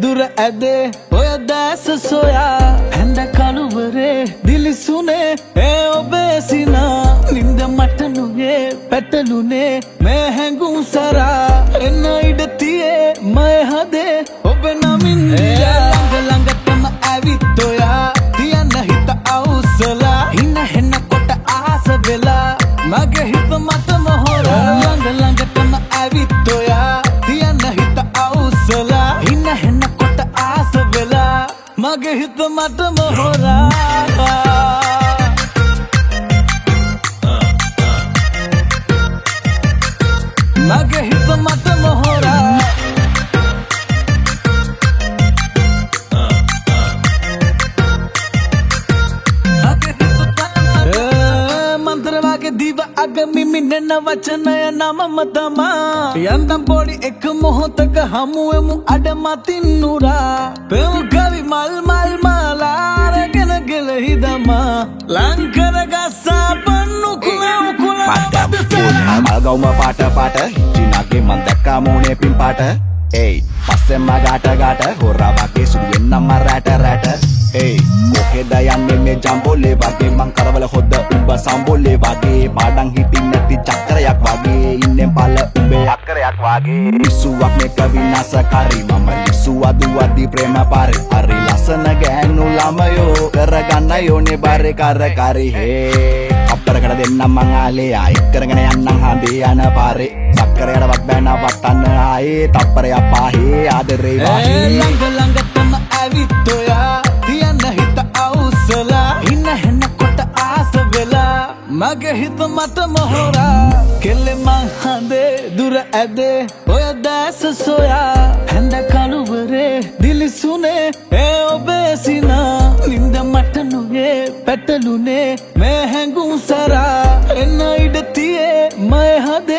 දුර ඇදේ ඔය දැස සොයා හැඳ කළුවරේ දිලිසුනේ ඒ ඔබේ සිනා නින්ද මට නුයේ පැටලුනේ මේ හැඟුම් සරා එන්න ඉඩ තියේ මය හදේ ඔබ නමින් ළඟ ළඟටම ඇවිත් ඔයා තියන්න හිත අවුස්සලා හින හෙන්න කොට ආස වෙලා මගේ හිත මතම හොරා ළඟ ළඟටම ඇවිත් ඔයා තියන්න හිත අවුස්සලා හින හෙන්න කොට ආස වෙලා මගේ හිත මතම හොරා මගේ හිත මතම හොරා මන්ත්‍රවාගේ දිව අග මිමිනෙන වචනය නමම තමා යන්තම් පොඩි එක මොහොතක හමුවෙමු අඩමතින් නුරා පෙමු කවි මල් මල් මාලාරගෙන ගෙලහි දමා ලංකර ගස්සා පන්නු කුලව කුල මල්ගවුම පාට පාට හිටිනාගේ මන් දැක්කා මූනේ පින් පාට ඒයි පස්සෙන්ම ගාට හොරා වගේ සුරියෙන්නම් රැට රැට ඒයි කොහෙද යන්නේ මේ ජම්බෝලේ වගේ මං කරවල හොද්ද උඹ සම්බෝලේ වගේ පාඩම් හිටින් නැති චක්‍රයක් වගේ ඉන්නේ පළ උඹේ අක්කරයක් වගේ ඉසුවක් මේක විනාශකාරී මම ලිසුවා දුවදී ප්‍රේම පාරේ හරි ලස්සන ගෑනු ළමයෝ කරගන්න යෝනේ බාරේ කරකාරී හේ අපරකට දෙන්නම් මං ආලේ ආයි කරගෙන යන්නම් හඳේ යන පාරේ සක්කරයටවත් බෑ නවත්තන්න ආයේ තප්පරයක් පාහේ ආදරේ වාහේ ළඟ ළඟටම ඇවිත් ඔයා තියන්න හිත අවුස්සලා හින හෙන්න කොට ආස වෙලා මගේ හිත මතම හොරා කෙල්ලෙ මං හඳේ දුර ඇදේ ඔය දැස සොයා හැඳ කළුවරේ දිලිසුනේ ඒ ඔබේ සිනා නින්ද මට නුයේ පැටලුනේ මේ හැඟුම් සරා එන්න ඉඩ තියේ මය හදේ